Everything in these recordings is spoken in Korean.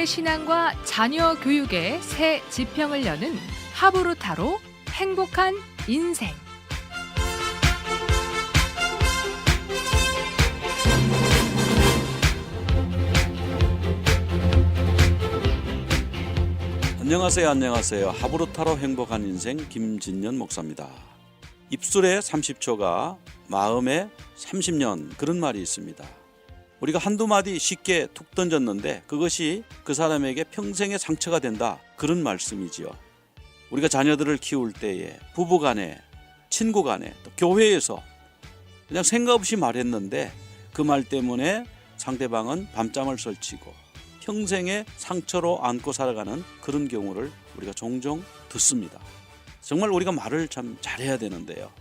신앙과 자녀 교육의 새 지평을 여는 하부르타로 행복한 인생. 안녕하세요. 하부르타로 행복한 인생 김진년 목사입니다. 입술에 30초가 마음에 30년, 그런 말이 있습니다. 우리가 한두 마디 쉽게 툭 던졌는데 그것이 그 사람에게 평생의 상처가 된다, 그런 말씀이지요. 우리가 자녀들을 키울 때에 부부간에, 친구간에, 또 교회에서 그냥 생각 없이 말했는데 그 말 때문에 상대방은 밤잠을 설치고 평생의 상처로 안고 살아가는 그런 경우를 우리가 종종 듣습니다. 정말 우리가 말을 참 잘해야 되는데요.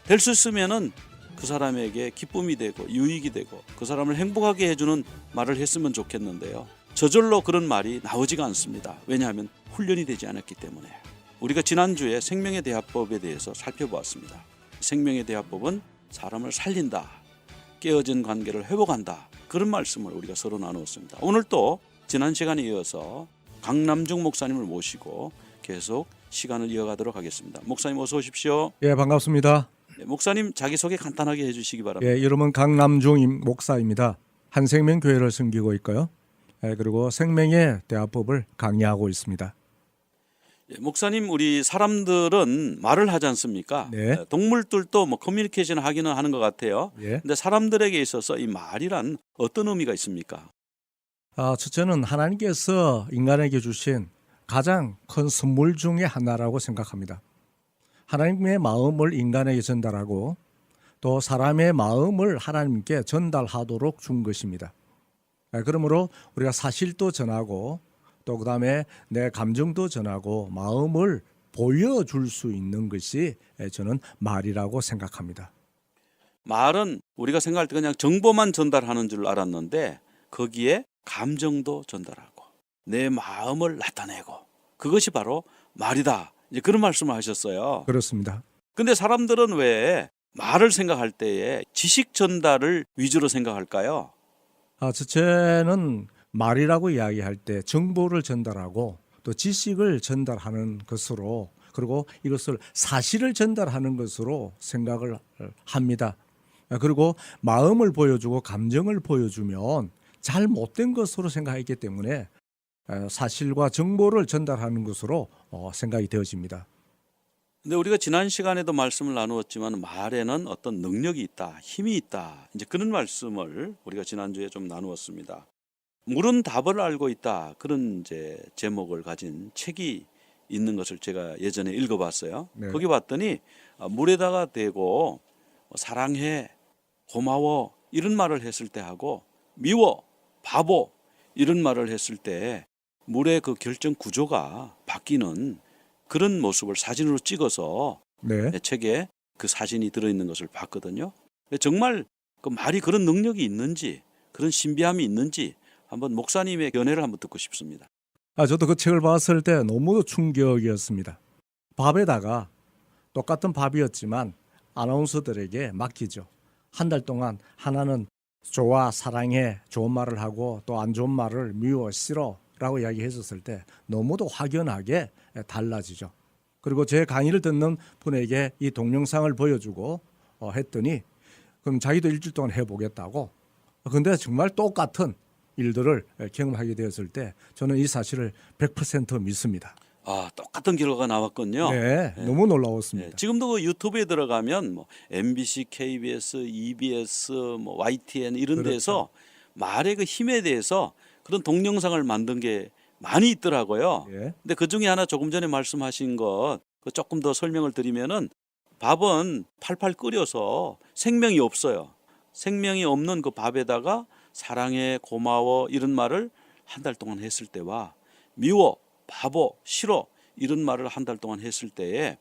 될 수 있으면은 그 사람에게 기쁨이 되고 유익이 되고 그 사람을 행복하게 해주는 말을 했으면 좋겠는데요. 저절로 그런 말이 나오지가 않습니다. 왜냐하면 훈련이 되지 않았기 때문에. 우리가 지난주에 생명의 대화법에 대해서 살펴보았습니다. 생명의 대화법은 사람을 살린다, 깨어진 관계를 회복한다, 그런 말씀을 우리가 서로 나누었습니다. 오늘 또 지난 시간에 이어서 강남중 목사님을 모시고 계속 시간을 이어가도록 하겠습니다. 목사님 어서 오십시오. 예, 반갑습니다. 네, 목사님 자기소개 간단하게 해주시기 바랍니다. 예, 이름은 강남중 목사입니다. 한생명교회를 섬기고 있고요. 예, 그리고 생명의 대화법을 강의하고 있습니다. 예, 목사님, 우리 사람들은 말을 하지 않습니까? 네. 동물들도 뭐 커뮤니케이션 하기는 하는 것 같아요. 예. 근데 사람들에게 있어서 이 말이란 어떤 의미가 있습니까? 첫째는 하나님께서 인간에게 주신 가장 큰 선물 중에 하나라고 생각합니다. 하나님의 마음을 인간에게 전달하고 또 사람의 마음을 하나님께 전달하도록 준 것입니다. 그러므로 우리가 사실도 전하고 또 그다음에 내 감정도 전하고 마음을 보여줄 수 있는 것이 저는 말이라고 생각합니다. 말은 우리가 생각할 때 그냥 정보만 전달하는 줄 알았는데 거기에 감정도 전달하고 내 마음을 나타내고 그것이 바로 말이다, 이제 그런 말씀을 하셨어요. 그렇습니다. 근데 사람들은 왜 말을 생각할 때에 지식 전달을 위주로 생각할까요? 첫째는 말이라고 이야기할 때 정보를 전달하고 또 지식을 전달하는 것으로, 그리고 이것을 사실을 전달하는 것으로 생각을 합니다. 그리고 마음을 보여주고 감정을 보여주면 잘못된 것으로 생각했기 때문에 사실과 정보를 전달하는 것으로 생각이 되어집니다. 근데 우리가 지난 시간에도 말씀을 나누었지만 말에는 어떤 능력이 있다, 힘이 있다, 이제 그런 말씀을 우리가 지난주에 좀 나누었습니다. 물은 답을 알고 있다, 그런 이제 제목을 가진 책이 있는 것을 제가 예전에 읽어봤어요. 네. 거기 봤더니 물에다가 대고 사랑해, 고마워 이런 말을 했을 때 하고 미워, 바보 이런 말을 했을 때 물의 그 결정 구조가 바뀌는 그런 모습을 사진으로 찍어서 네. 책에 그 사진이 들어있는 것을 봤거든요. 정말 그 말이 그런 능력이 있는지, 그런 신비함이 있는지 한번 목사님의 견해를 한번 듣고 싶습니다. 저도 그 책을 봤을 때 너무 충격이었습니다. 밥에다가 똑같은 밥이었지만 아나운서들에게 맡기죠. 한 달 동안 하나는 좋아, 사랑해, 좋은 말을 하고 또 안 좋은 말을 미워, 싫어 라고 이야기했었을 때 너무도 확연하게 달라지죠. 그리고 제 강의를 듣는 분에게 이 동영상을 보여주고 했더니 그럼 자기도 일주일 동안 해보겠다고. 근데 정말 똑같은 일들을 경험하게 되었을 때 저는 이 사실을 100% 믿습니다. 똑같은 결과가 나왔군요. 네, 너무 놀라웠습니다. 지금도 그 유튜브에 들어가면 뭐 MBC, KBS, EBS, 뭐 YTN 이런 그렇죠. 데서 말의 그 힘에 대해서 그런 동영상을 만든 게 많이 있더라고요. 예. 근데 그 중에 하나 조금 전에 말씀하신 것 조금 더 설명을 드리면은 밥은 팔팔 끓여서 생명이 없어요. 생명이 없는 그 밥에다가 사랑해, 고마워 이런 말을 한 달 동안 했을 때와 미워, 바보, 싫어 이런 말을 한 달 동안 했을 때에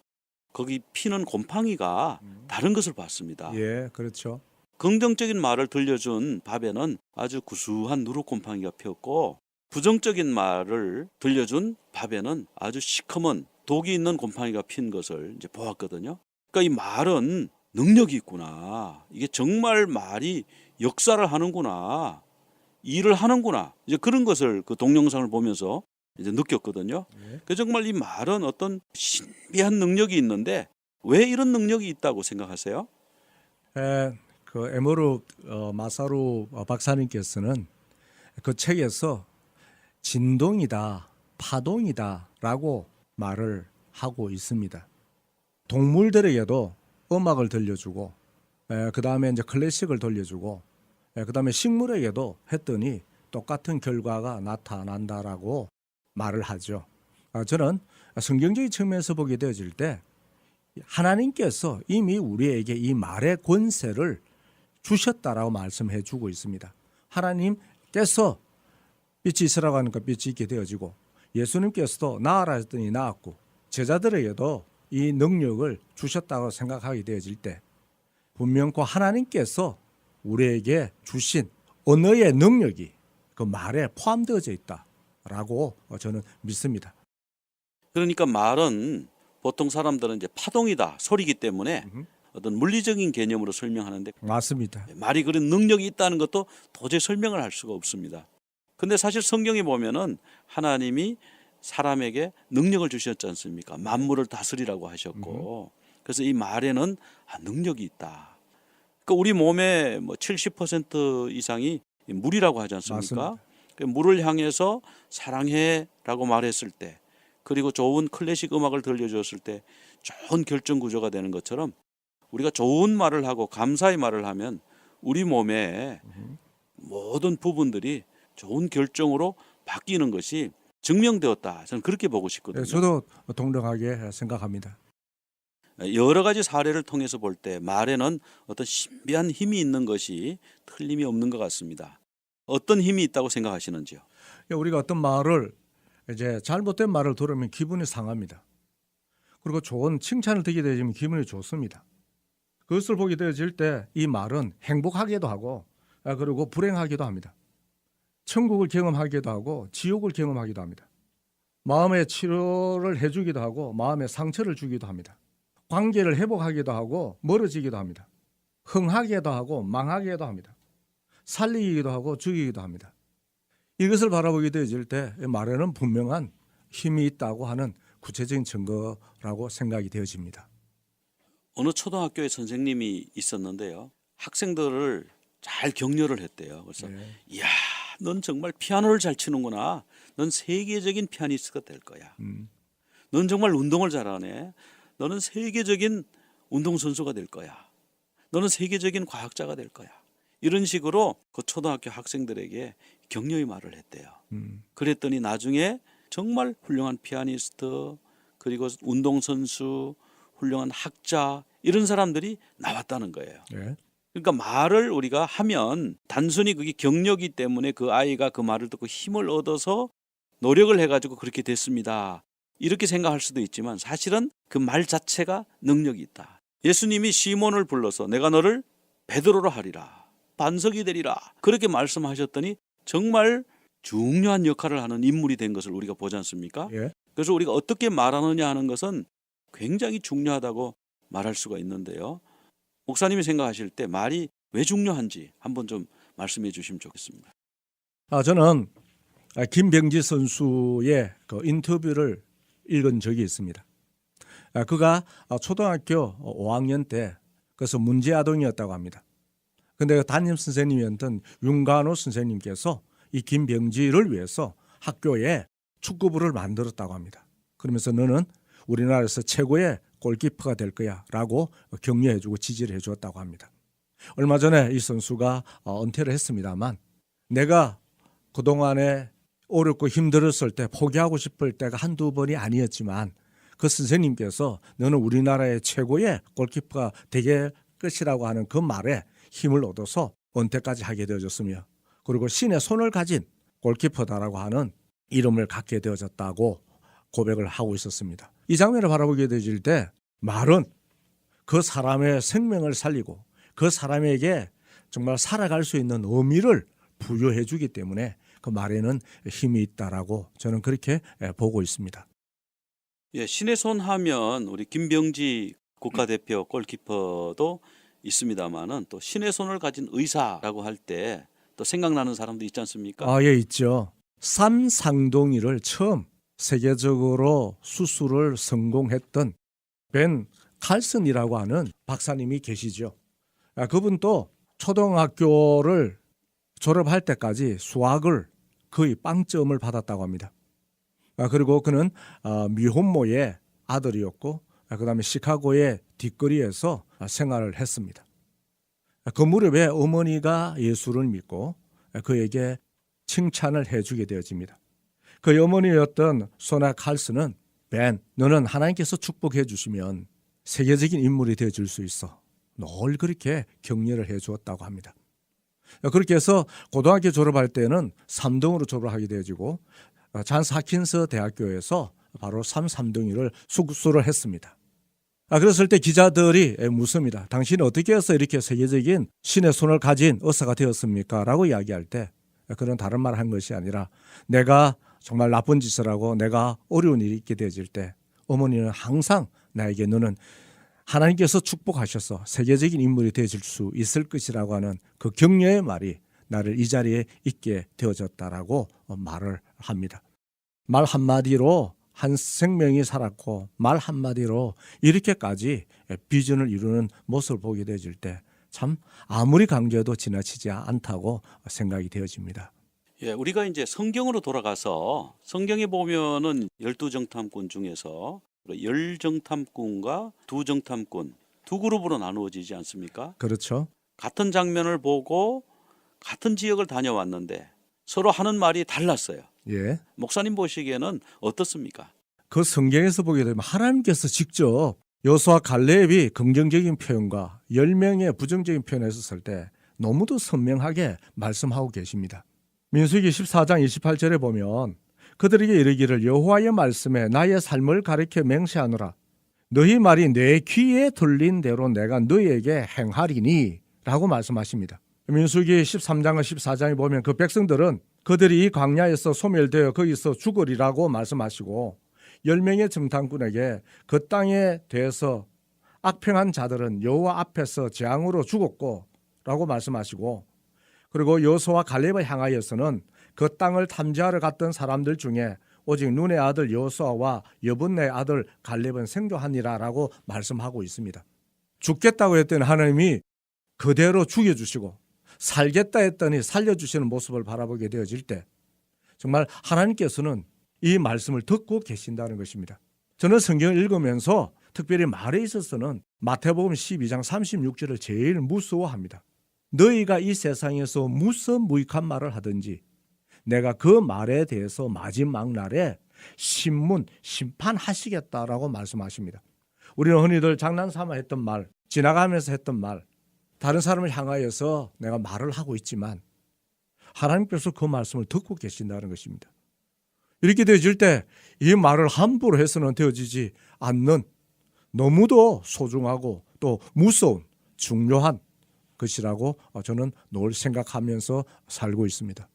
거기 피는 곰팡이가 다른 것을 봤습니다. 예, 그렇죠. 긍정적인 말을 들려준 밥에는 아주 구수한 누룩곰팡이가 피었고 부정적인 말을 들려준 밥에는 아주 시커먼 독이 있는 곰팡이가 핀 것을 이제 보았거든요. 그러니까 이 말은 능력이 있구나. 이게 정말 말이 역사를 하는구나. 일을 하는구나. 이제 그런 것을 그 동영상을 보면서 이제 느꼈거든요. 그 정말 이 말은 어떤 신비한 능력이 있는데 왜 이런 능력이 있다고 생각하세요? 그 에모르 마사루 박사님께서는 그 책에서 진동이다, 파동이다라고 말을 하고 있습니다. 동물들에게도 음악을 들려주고, 그 다음에 이제 클래식을 들려주고, 그 다음에 식물에게도 했더니 똑같은 결과가 나타난다라고 말을 하죠. 저는 성경적인 측면에서 보게 되어질 때 하나님께서 이미 우리에게 이 말의 권세를 주셨다라고 말씀해 주고 있습니다. 하나님께서 빛이 있으라고 하니까 빛이 있게 되어지고 예수님께서도 나아라 했더니 나았고 제자들에게도 이 능력을 주셨다고 생각하게 되어질 때 분명코 하나님께서 우리에게 주신 언어의 능력이 그 말에 포함되어져 있다라고 저는 믿습니다. 그러니까 말은 보통 사람들은 이제 파동이다, 소리이기 때문에 어떤 물리적인 개념으로 설명하는데 맞습니다. 말이 그런 능력이 있다는 것도 도저히 설명을 할 수가 없습니다. 근데 사실 성경에 보면은 하나님이 사람에게 능력을 주셨지 않습니까? 만물을 다스리라고 하셨고 그래서 이 말에는 능력이 있다. 그러니까 우리 몸의 뭐 70% 이상이 물이라고 하지 않습니까? 그 물을 향해서 사랑해라고 말했을 때 그리고 좋은 클래식 음악을 들려줬을 때 좋은 결정 구조가 되는 것처럼 우리가 좋은 말을 하고 감사의 말을 하면 우리 몸의 모든 부분들이 좋은 결정으로 바뀌는 것이 증명되었다. 저는 그렇게 보고 싶거든요. 저도 동등하게 생각합니다. 여러 가지 사례를 통해서 볼 때 말에는 어떤 신비한 힘이 있는 것이 틀림이 없는 것 같습니다. 어떤 힘이 있다고 생각하시는지요? 우리가 어떤 말을 이제 잘못된 말을 들으면 기분이 상합니다. 그리고 좋은 칭찬을 듣게 되면 기분이 좋습니다. 그것을 보게 되어질 때 이 말은 행복하기도 하고 그리고 불행하기도 합니다. 천국을 경험하기도 하고 지옥을 경험하기도 합니다. 마음의 치료를 해주기도 하고 마음의 상처를 주기도 합니다. 관계를 회복하기도 하고 멀어지기도 합니다. 흥하기도 하고 망하기도 합니다. 살리기도 하고 죽이기도 합니다. 이것을 바라보게 되어질 때 말에는 분명한 힘이 있다고 하는 구체적인 증거라고 생각이 되어집니다. 어느 초등학교에 선생님이 있었는데요. 학생들을 잘 격려를 했대요. 그래서 이야, 넌 정말 피아노를 잘 치는구나. 넌 세계적인 피아니스트가 될 거야. 넌 정말 운동을 잘하네. 너는 세계적인 운동선수가 될 거야. 너는 세계적인 과학자가 될 거야. 이런 식으로 그 초등학교 학생들에게 격려의 말을 했대요. 그랬더니 나중에 정말 훌륭한 피아니스트 그리고 운동선수 훌륭한 학자 이런 사람들이 나왔다는 거예요. 그러니까 말을 우리가 하면 단순히 그게 격려기 때문에 그 아이가 그 말을 듣고 힘을 얻어서 노력을 해가지고 그렇게 됐습니다. 이렇게 생각할 수도 있지만 사실은 그 말 자체가 능력이 있다. 예수님이 시몬을 불러서 내가 너를 베드로로 하리라. 반석이 되리라. 그렇게 말씀하셨더니 정말 중요한 역할을 하는 인물이 된 것을 우리가 보지 않습니까? 그래서 우리가 어떻게 말하느냐 하는 것은 굉장히 중요하다고 말할 수가 있는데요. 목사님이 생각하실 때 말이 왜 중요한지 한번 좀 말씀해 주시면 좋겠습니다. 저는 김병지 선수의 그 인터뷰를 읽은 적이 있습니다. 그가 초등학교 5학년 때 그래서 문제 아동이었다고 합니다. 근데 담임 선생님이었던 윤관호 선생님께서 이 김병지를 위해서 학교에 축구부를 만들었다고 합니다. 그러면서 너는 우리나라에서 최고의 골키퍼가 될 거야 라고 격려해주고 지지를 해주었다고 합니다. 얼마 전에 이 선수가 은퇴를 했습니다만 내가 그동안에 어렵고 힘들었을 때 포기하고 싶을 때가 한두 번이 아니었지만 그 선생님께서 너는 우리나라의 최고의 골키퍼가 되게 것이라고 하는 그 말에 힘을 얻어서 은퇴까지 하게 되어졌으며 그리고 신의 손을 가진 골키퍼다라고 하는 이름을 갖게 되어졌다고 고백을 하고 있었습니다. 이 장면을 바라보게 되질 때 말은 그 사람의 생명을 살리고 그 사람에게 정말 살아갈 수 있는 의미를 부여해 주기 때문에 그 말에는 힘이 있다라고 저는 그렇게 보고 있습니다. 예, 신의 손 하면 우리 김병지 국가대표 골키퍼도 있습니다만은 또 신의 손을 가진 의사라고 할 때 또 생각나는 사람도 있지 않습니까? 아, 예, 있죠. 삼상동이를 처음 세계적으로 수술을 성공했던 벤 칼슨이라고 하는 박사님이 계시죠. 그분도 초등학교를 졸업할 때까지 수학을 거의 빵점을 받았다고 합니다. 그리고 그는 미혼모의 아들이었고 그다음에 시카고의 뒷거리에서 생활을 했습니다. 그 무렵에 어머니가 예수를 믿고 그에게 칭찬을 해주게 되어집니다. 그 어머니였던 소나 칼슨은 벤, 너는 하나님께서 축복해 주시면 세계적인 인물이 되어줄 수 있어. 늘 그렇게 격려를 해주었다고 합니다. 그렇게 해서 고등학교 졸업할 때는 3등으로 졸업하게 되어지고 잔스 하킨스 대학교에서 바로 3등이를 수술을 했습니다. 그랬을 때 기자들이 묻습니다. 당신은 어떻게 해서 이렇게 세계적인 신의 손을 가진 의사가 되었습니까? 라고 이야기할 때 그는 다른 말을 한 것이 아니라 내가 정말 나쁜 짓을 하고 내가 어려운 일이 있게 되어질 때 어머니는 항상 나에게 너는 하나님께서 축복하셔서 세계적인 인물이 되어질 수 있을 것이라고 하는 그 격려의 말이 나를 이 자리에 있게 되어졌다라고 말을 합니다. 말 한마디로 한 생명이 살았고 말 한마디로 이렇게까지 비전을 이루는 모습을 보게 되어질 때 참 아무리 강조해도 지나치지 않다고 생각이 되어집니다. 예, 우리가 이제 성경으로 돌아가서 성경에 보면은 12정탐꾼 중에서 열정탐꾼과 두정탐꾼 두 그룹으로 나누어지지 않습니까? 그렇죠. 같은 장면을 보고 같은 지역을 다녀왔는데 서로 하는 말이 달랐어요. 예. 목사님 보시기에는 어떻습니까? 그 성경에서 보게 되면 하나님께서 직접 여호수아 갈렙이 긍정적인 표현과 10명의 부정적인 표현을 했을 때 너무도 선명하게 말씀하고 계십니다. 민수기 14장 28절에 보면 그들에게 이르기를 여호와의 말씀에 나의 삶을 가리켜 맹세하노라. 너희 말이 내 귀에 들린 대로 내가 너희에게 행하리니 라고 말씀하십니다. 민수기 13장과 14장에 보면 그 백성들은 그들이 이 광야에서 소멸되어 거기서 죽으리라고 말씀하시고 10명의 정탐꾼에게 그 땅에 대해서 악평한 자들은 여호와 앞에서 재앙으로 죽었고 라고 말씀하시고 그리고 여호수아와 갈렙을 향하여서는 그 땅을 탐지하러 갔던 사람들 중에 오직 눈의 아들 여호수아와 여분네의 아들 갈렙은 생존하니라라고 말씀하고 있습니다. 죽겠다고 했더니 하나님이 그대로 죽여주시고 살겠다 했더니 살려주시는 모습을 바라보게 되어질 때 정말 하나님께서는 이 말씀을 듣고 계신다는 것입니다. 저는 성경을 읽으면서 특별히 말에 있어서는 마태복음 12장 36절을 제일 무서워합니다. 너희가 이 세상에서 무슨 무익한 말을 하든지 내가 그 말에 대해서 마지막 날에 심판하시겠다라고 말씀하십니다. 우리는 흔히들 장난삼아 했던 말, 지나가면서 했던 말, 다른 사람을 향하여서 내가 말을 하고 있지만 하나님께서 그 말씀을 듣고 계신다는 것입니다. 이렇게 되어질 때 이 말을 함부로 해서는 되어지지 않는 너무도 소중하고 또 무서운 중요한 것이라고 저는 늘 생각하면서 살고 있습니다.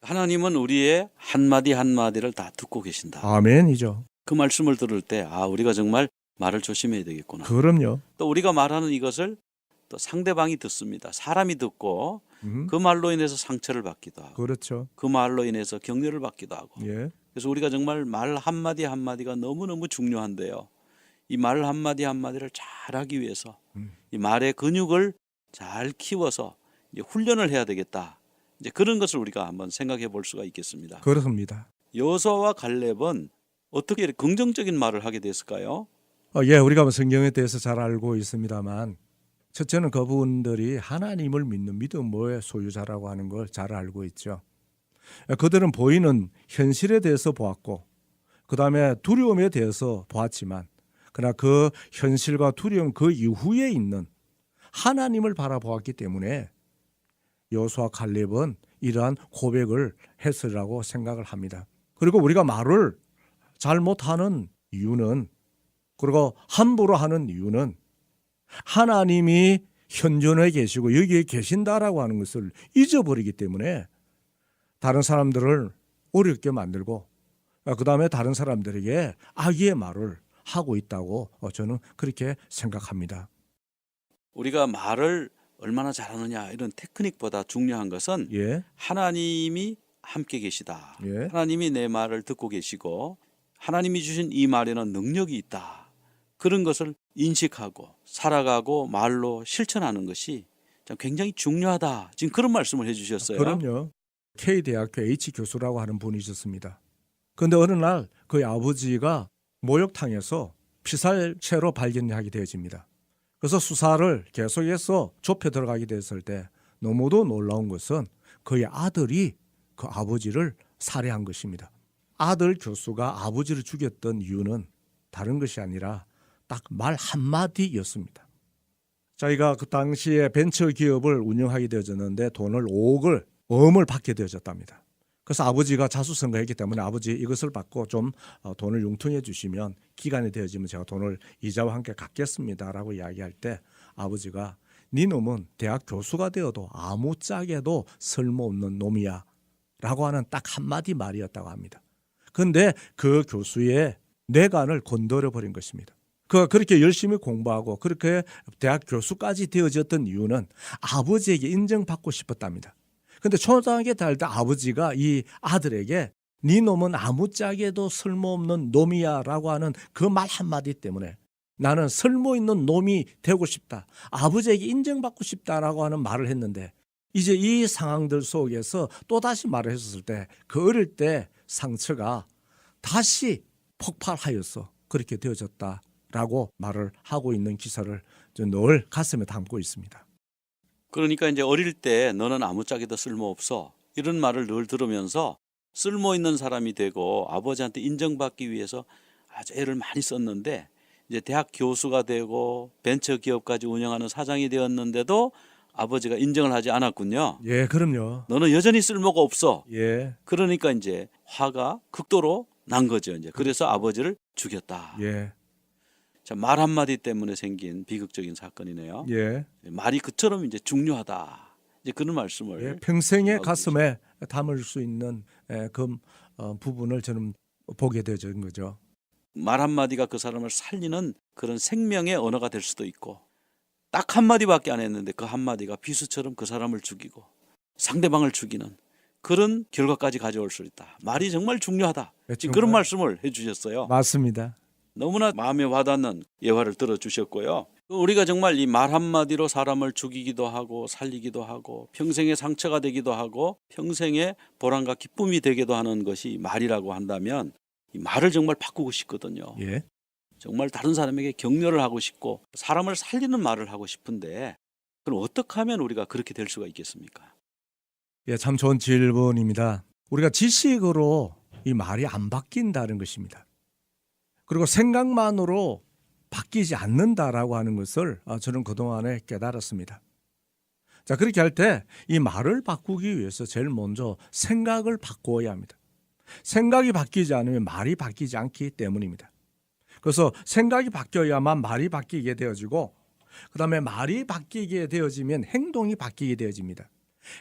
하나님은 우리의 한마디 한마디를 다 듣고 계신다. 아멘이죠. 그 말씀을 들을 때 우리가 정말 말을 조심해야 되겠구나. 그럼요. 또 우리가 말하는 이것을 또 상대방이 듣습니다. 사람이 듣고 그 말로 인해서 상처를 받기도 하고 그렇죠. 그 말로 인해서 격려를 받기도 하고 예. 그래서 우리가 정말 말 한마디 한마디가 너무너무 중요한데요. 이 말 한마디 한마디를 잘하기 위해서 이 말의 근육을 잘 키워서 이제 훈련을 해야 되겠다. 이제 그런 것을 우리가 한번 생각해 볼 수가 있겠습니다. 그렇습니다. 여호수아와 갈렙은 어떻게 이렇게 긍정적인 말을 하게 됐을까요? 예, 우리가 성경에 대해서 잘 알고 있습니다만 첫째는 그분들이 하나님을 믿는 믿음의 소유자라고 하는 걸 잘 알고 있죠. 그들은 보이는 현실에 대해서 보았고 그 다음에 두려움에 대해서 보았지만 그러나 그 현실과 두려움 그 이후에 있는 하나님을 바라보았기 때문에 여호수아 갈렙은 이러한 고백을 했으리라고 생각을 합니다. 그리고 우리가 말을 잘 못하는 이유는 그리고 함부로 하는 이유는 하나님이 현존에 계시고 여기에 계신다라고 하는 것을 잊어버리기 때문에 다른 사람들을 어렵게 만들고 그 다음에 다른 사람들에게 악의 말을 하고 있다고 저는 그렇게 생각합니다. 우리가 말을 얼마나 잘하느냐 이런 테크닉보다 중요한 것은 예. 하나님이 함께 계시다. 예. 하나님이 내 말을 듣고 계시고 하나님이 주신 이 말에는 능력이 있다. 그런 것을 인식하고 살아가고 말로 실천하는 것이 참 굉장히 중요하다. 지금 그런 말씀을 해주셨어요. 그럼요. K대학교 H 교수라고 하는 분이셨습니다. 그런데 어느 날 그의 아버지가 목욕탕에서 피살체로 발견하게 되어집니다. 그래서 수사를 계속해서 좁혀 들어가게 됐을 때 너무도 놀라운 것은 그의 아들이 그 아버지를 살해한 것입니다. 아들 교수가 아버지를 죽였던 이유는 다른 것이 아니라 딱 말 한마디였습니다. 자기가 그 당시에 벤처 기업을 운영하게 되어졌는데 돈을 5억을 어음을 받게 되어졌답니다. 그래서 아버지가 자수성가했기 때문에 아버지 이것을 받고 좀 돈을 융통해 주시면 기간이 되어지면 제가 돈을 이자와 함께 갚겠습니다라고 이야기할 때 아버지가 네 놈은 대학 교수가 되어도 아무짝에도 쓸모없는 놈이야 라고 하는 딱 한마디 말이었다고 합니다. 그런데 그 교수의 뇌관을 건드려 버린 것입니다. 그렇게 열심히 공부하고 그렇게 대학 교수까지 되어졌던 이유는 아버지에게 인정받고 싶었답니다. 근데 초등학교 다닐 때 아버지가 이 아들에게 네 놈은 아무짝에도 쓸모없는 놈이야라고 하는 그 말 한마디 때문에 나는 쓸모있는 놈이 되고 싶다. 아버지에게 인정받고 싶다라고 하는 말을 했는데 이제 이 상황들 속에서 또다시 말을 했었을 때 그 어릴 때 상처가 다시 폭발하여서 그렇게 되어졌다라고 말을 하고 있는 기사를 늘 가슴에 담고 있습니다. 그러니까 이제 어릴 때 너는 아무짝에도 쓸모없어 이런 말을 늘 들으면서 쓸모있는 사람이 되고 아버지한테 인정받기 위해서 아주 애를 많이 썼는데 이제 대학 교수가 되고 벤처 기업까지 운영하는 사장이 되었는데도 아버지가 인정을 하지 않았군요. 예, 그럼요. 너는 여전히 쓸모가 없어. 예, 그러니까 이제 화가 극도로 난 거죠. 이제 그래서 아버지를 죽였다. 예, 자, 말 한마디 때문에 생긴 비극적인 사건이네요. 예. 말이 그처럼 이제 중요하다. 이제 그런 말씀을 예, 평생의 하고 가슴에 담을 수 있는 그 부분을 저는 보게 되어진 거죠. 말 한마디가 그 사람을 살리는 그런 생명의 언어가 될 수도 있고 딱 한마디밖에 안 했는데 그 한마디가 비수처럼 그 사람을 죽이고 상대방을 죽이는 그런 결과까지 가져올 수 있다. 말이 정말 중요하다. 네, 지금 정말. 그런 말씀을 해주셨어요. 맞습니다. 너무나 마음에 와닿는 예화를 들어주셨고요. 우리가 정말 이 말 한마디로 사람을 죽이기도 하고 살리기도 하고 평생의 상처가 되기도 하고 평생의 보람과 기쁨이 되기도 하는 것이 말이라고 한다면 이 말을 정말 바꾸고 싶거든요. 예. 정말 다른 사람에게 격려를 하고 싶고 사람을 살리는 말을 하고 싶은데 그럼 어떻게 하면 우리가 그렇게 될 수가 있겠습니까? 예, 참 좋은 질문입니다. 우리가 지식으로 이 말이 안 바뀐다는 것입니다. 그리고 생각만으로 바뀌지 않는다라고 하는 것을 저는 그동안에 깨달았습니다. 자, 그렇게 할 때 이 말을 바꾸기 위해서 제일 먼저 생각을 바꾸어야 합니다. 생각이 바뀌지 않으면 말이 바뀌지 않기 때문입니다. 그래서 생각이 바뀌어야만 말이 바뀌게 되어지고 그다음에 말이 바뀌게 되어지면 행동이 바뀌게 되어집니다.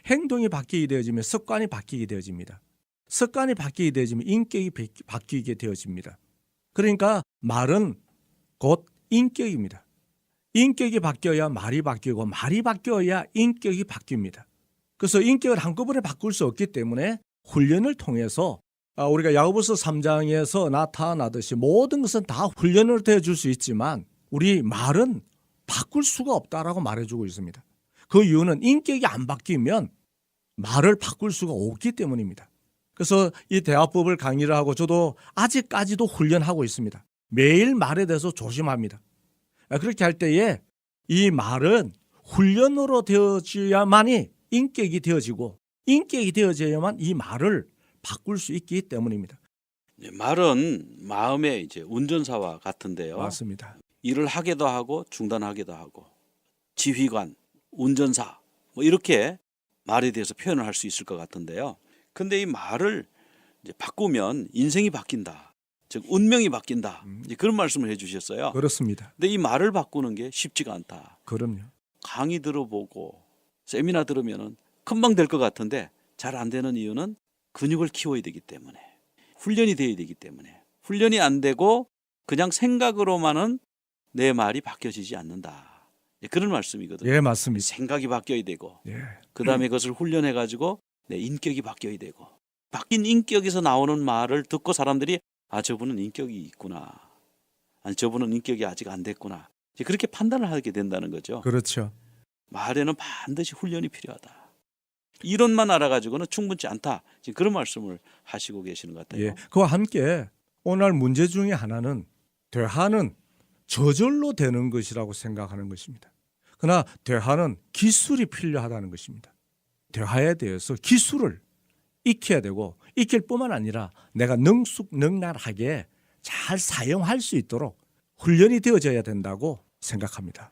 행동이 바뀌게 되어지면 습관이 바뀌게 되어집니다. 습관이 바뀌게 되어지면 인격이 바뀌게 되어집니다. 그러니까 말은 곧 인격입니다. 인격이 바뀌어야 말이 바뀌고 말이 바뀌어야 인격이 바뀝니다. 그래서 인격을 한꺼번에 바꿀 수 없기 때문에 훈련을 통해서 우리가 야고보서 3장에서 나타나듯이 모든 것은 다 훈련을 되어줄 수 있지만 우리 말은 바꿀 수가 없다라고 말해주고 있습니다. 그 이유는 인격이 안 바뀌면 말을 바꿀 수가 없기 때문입니다. 그래서 이 대화법을 강의를 하고 저도 아직까지도 훈련하고 있습니다. 매일 말에 대해서 조심합니다. 그렇게 할 때에 이 말은 훈련으로 되어져야만이 인격이 되어지고 인격이 되어져야만 이 말을 바꿀 수 있기 때문입니다. 네, 말은 마음의 이제 운전사와 같은데요. 맞습니다. 일을 하기도 하고 중단하기도 하고 지휘관, 운전사 뭐 이렇게 말에 대해서 표현을 할 수 있을 것 같은데요. 근데 이 말을 이제 바꾸면 인생이 바뀐다. 즉 운명이 바뀐다. 이제 그런 말씀을 해주셨어요. 그렇습니다. 근데 이 말을 바꾸는 게 쉽지가 않다. 그럼요. 강의 들어보고 세미나 들으면은 금방 될 것 같은데 잘 안 되는 이유는 근육을 키워야 되기 때문에 훈련이 돼야 되기 때문에 훈련이 안 되고 그냥 생각으로만은 내 말이 바뀌어지지 않는다. 그런 말씀이거든요. 예, 맞습니다. 생각이 바뀌어야 되고 예. 그다음에 그것을 훈련해 가지고 내 인격이 바뀌어야 되고 바뀐 인격에서 나오는 말을 듣고 사람들이 아 저분은 인격이 있구나. 아니 저분은 인격이 아직 안 됐구나. 이제 그렇게 판단을 하게 된다는 거죠. 그렇죠. 말에는 반드시 훈련이 필요하다. 이론만 알아가지고는 충분치 않다. 지금 그런 말씀을 하시고 계시는 것 같아요. 예. 그와 함께 오늘 문제 중에 하나는 대화는 저절로 되는 것이라고 생각하는 것입니다. 그러나 대화는 기술이 필요하다는 것입니다. 대화에 대해서 기술을 익혀야 되고 익힐 뿐만 아니라 내가 능숙능란하게 잘 사용할 수 있도록 훈련이 되어져야 된다고 생각합니다.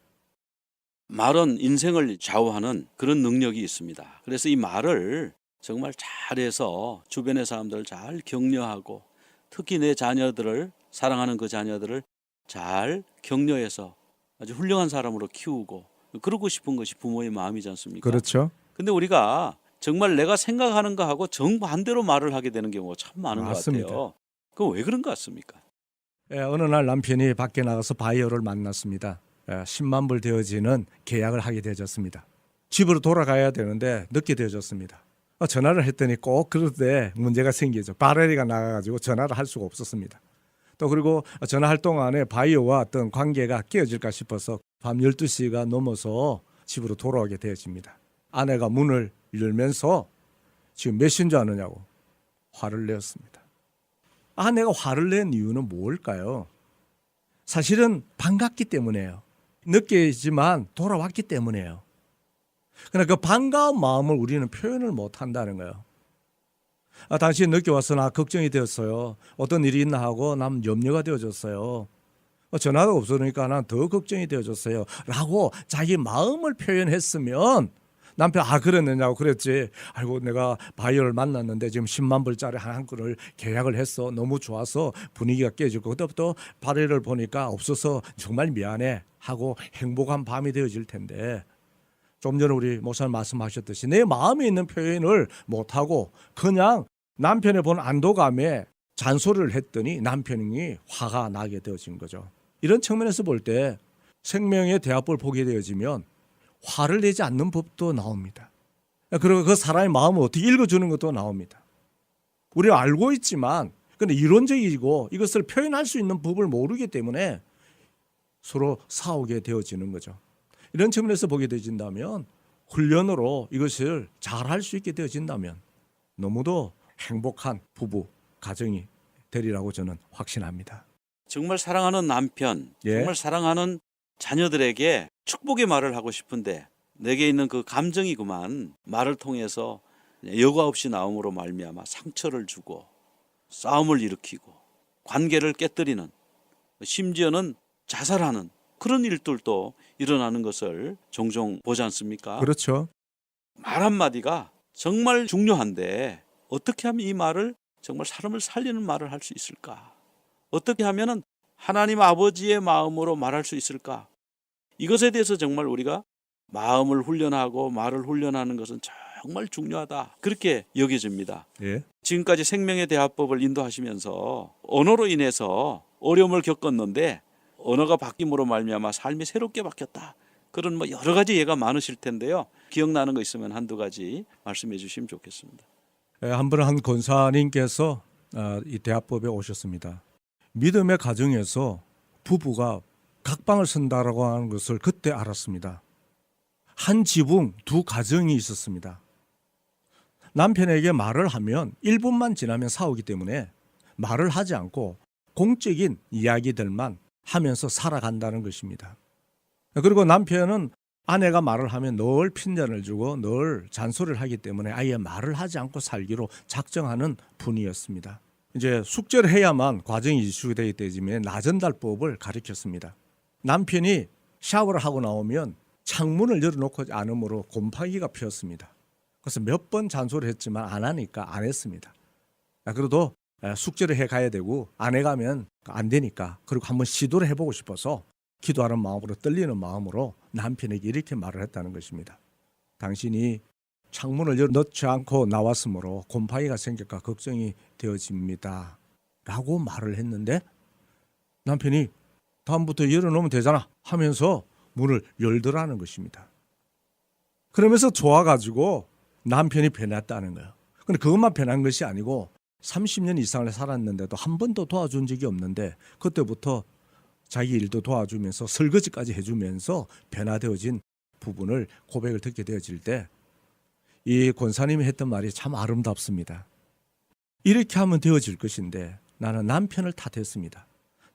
말은 인생을 좌우하는 그런 능력이 있습니다. 그래서 이 말을 정말 잘해서 주변의 사람들을 잘 격려하고 특히 내 자녀들을 사랑하는 그 자녀들을 잘 격려해서 아주 훌륭한 사람으로 키우고 그러고 싶은 것이 부모의 마음이지 않습니까? 그렇죠. 근데 우리가 정말 내가 생각하는 거하고 정반대로 말을 하게 되는 경우가 참 많은 맞습니다. 것 같아요. 그건 왜 그런 것 같습니까? 예, 어느 날 남편이 밖에 나가서 바이어를 만났습니다. 10만 불 되어지는 계약을 하게 되어졌습니다. 집으로 돌아가야 되는데 늦게 되어졌습니다. 전화를 했더니 꼭 그럴 때 문제가 생기죠. 바레리가 나가가지고 전화를 할 수가 없었습니다. 또 그리고 전화할 동안에 바이어와 어떤 관계가 깨어질까 싶어서 밤 12시가 넘어서 집으로 돌아오게 되어집니다. 아내가 문을 열면서 지금 몇 시인 줄 아느냐고 화를 내었습니다. 아내가 화를 낸 이유는 뭘까요? 사실은 반갑기 때문이에요. 늦게지만 돌아왔기 때문이에요. 그러나 그 반가운 마음을 우리는 표현을 못 한다는 거예요. 당신 늦게 와서 나 걱정이 되었어요. 어떤 일이 있나 하고 난 염려가 되어졌어요. 전화가 없으니까 난 더 걱정이 되어졌어요. 라고 자기 마음을 표현했으면 남편 그랬느냐고 그랬지. 아이고 내가 바이어를 만났는데 지금 10만 불짜리 한 건을 계약을 했어. 너무 좋아서 분위기가 깨지고 그때부터 바이어를 보니까 없어서 정말 미안해 하고 행복한 밤이 되어질 텐데 좀 전에 우리 목사님 말씀하셨듯이 내 마음에 있는 표현을 못하고 그냥 남편의 본 안도감에 잔소리를 했더니 남편이 화가 나게 되어진 거죠. 이런 측면에서 볼 때 생명의 대화법을 보게 되어지면 화를 내지 않는 법도 나옵니다. 그리고 그 사람의 마음을 어떻게 읽어주는 것도 나옵니다. 우리가 알고 있지만 근데 이론적이고 이것을 표현할 수 있는 법을 모르기 때문에 서로 싸우게 되어지는 거죠. 이런 측면에서 보게 되어진다면 훈련으로 이것을 잘할 수 있게 되어진다면 너무도 행복한 부부 가정이 되리라고 저는 확신합니다. 정말 사랑하는 남편, 예. 정말 사랑하는 자녀들에게 축복의 말을 하고 싶은데 내게 있는 그 감정이 그만 말을 통해서 여과 없이 나옴으로 말미암아 상처를 주고 싸움을 일으키고 관계를 깨뜨리는 심지어는 자살하는 그런 일들도 일어나는 것을 종종 보지 않습니까? 그렇죠. 말 한마디가 정말 중요한데 어떻게 하면 이 말을 정말 사람을 살리는 말을 할 수 있을까? 어떻게 하면 하나님 아버지의 마음으로 말할 수 있을까? 이것에 대해서 정말 우리가 마음을 훈련하고 말을 훈련하는 것은 정말 중요하다. 그렇게 여겨집니다. 예. 지금까지 생명의 대화법을 인도하시면서 언어로 인해서 어려움을 겪었는데 언어가 바뀜으로 말미암아 삶이 새롭게 바뀌었다. 그런 여러 가지 예가 많으실 텐데요. 기억나는 거 있으면 한두 가지 말씀해 주시면 좋겠습니다. 한 분 한 권사님께서 이 대화법에 오셨습니다. 믿음의 가정에서 부부가 각방을 쓴다라고 하는 것을 그때 알았습니다. 한 지붕 두 가정이 있었습니다. 남편에게 말을 하면 1분만 지나면 싸우기 때문에 말을 하지 않고 공적인 이야기들만 하면서 살아간다는 것입니다. 그리고 남편은 아내가 말을 하면 늘 핀잔을 주고 늘 잔소리를 하기 때문에 아예 말을 하지 않고 살기로 작정하는 분이었습니다. 이제 숙제를 해야만 과정이 이슈되기 때문에 나전달법을 가르쳤습니다. 남편이 샤워를 하고 나오면 창문을 열어놓고 않으므로 곰팡이가 피었습니다. 그래서 몇 번 잔소리를 했지만 안 하니까 안 했습니다. 그래도 숙제를 해가야 되고 안 해가면 안 되니까 그리고 한번 시도를 해보고 싶어서 기도하는 마음으로 떨리는 마음으로 남편에게 이렇게 말을 했다는 것입니다. 당신이 창문을 열어놓지 않고 나왔으므로 곰팡이가 생길까 걱정이 되어집니다. 라고 말을 했는데 남편이 다음부터 열어놓으면 되잖아 하면서 문을 열더라는 것입니다. 그러면서 좋아가지고 남편이 변했다는 거예요. 근데 그것만 변한 것이 아니고 30년 이상을 살았는데도 한 번도 도와준 적이 없는데 그때부터 자기 일도 도와주면서 설거지까지 해주면서 변화되어진 부분을 고백을 듣게 되어질 때 이 권사님이 했던 말이 참 아름답습니다. 이렇게 하면 되어질 것인데 나는 남편을 탓했습니다.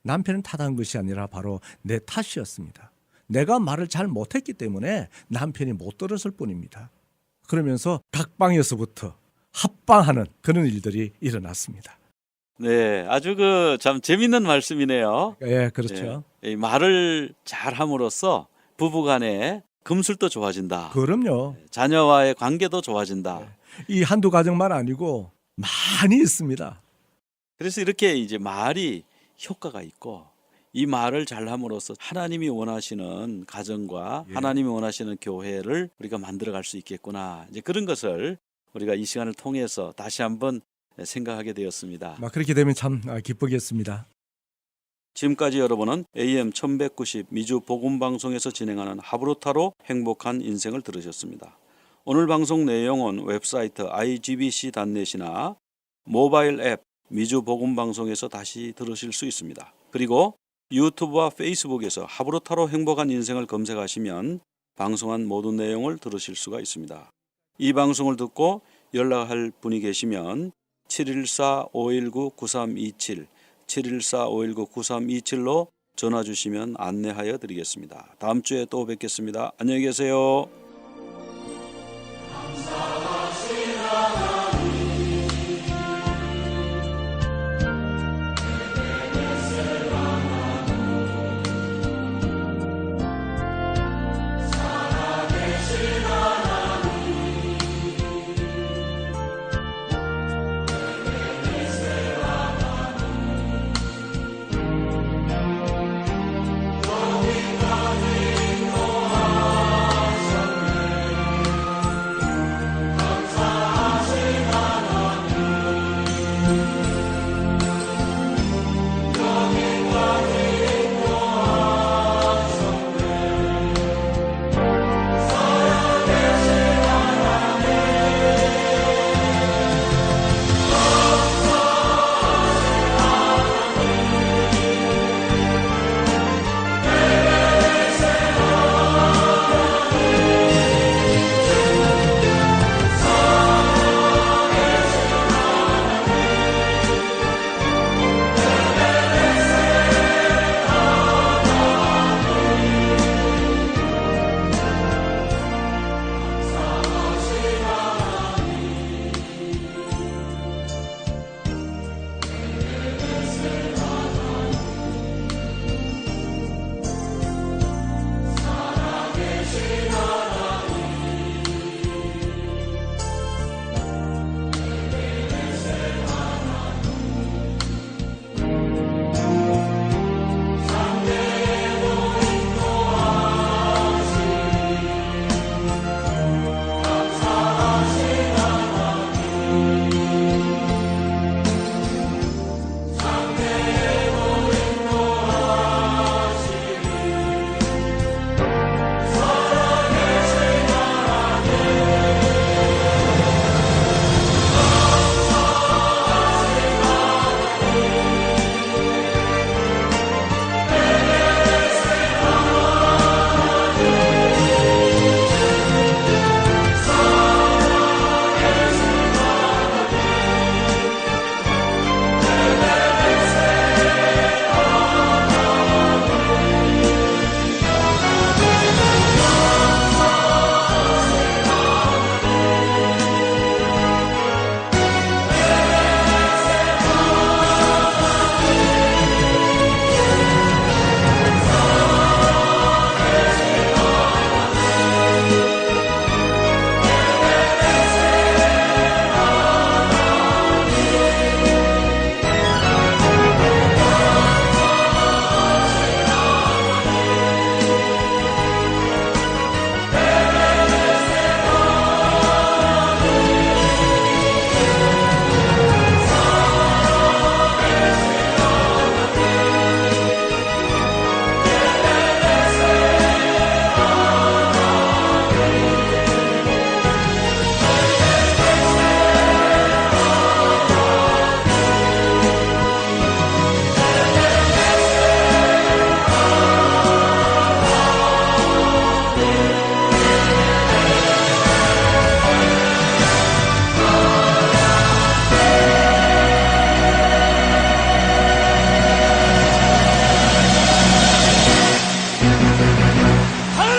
남편은 탓한 것이 아니라 바로 내 탓이었습니다. 내가 말을 잘 못했기 때문에 남편이 못 들었을 뿐입니다. 그러면서 각방에서부터 합방하는 그런 일들이 일어났습니다. 네, 아주 참 재밌는 말씀이네요. 예, 그렇죠. 이 말을 잘 함으로써 부부간에 금술도 좋아진다. 그럼요. 자녀와의 관계도 좋아진다. 이 한두 가정만 아니고 많이 있습니다. 그래서 이렇게 이제 말이 효과가 있고 이 말을 잘 함으로써 하나님이 원하시는 가정과 하나님이 원하시는 교회를 우리가 만들어갈 수 있겠구나. 이제 그런 것을 우리가 이 시간을 통해서 다시 한번 생각하게 되었습니다. 그렇게 되면 참 기쁘겠습니다. 지금까지 여러분은 AM 1190 미주 복음방송에서 진행하는 하브루타로 행복한 인생을 들으셨습니다. 오늘 방송 내용은 웹사이트 igbc.net이나 모바일 앱 미주 복음방송에서 다시 들으실 수 있습니다. 그리고 유튜브와 페이스북에서 하브루타로 행복한 인생을 검색하시면 방송한 모든 내용을 들으실 수가 있습니다. 이 방송을 듣고 연락할 분이 계시면 714-519-9327 714-519-9327로 전화 주시면 안내하여 드리겠습니다. 다음 주에 또 뵙겠습니다. 안녕히 계세요.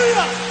할렐루야!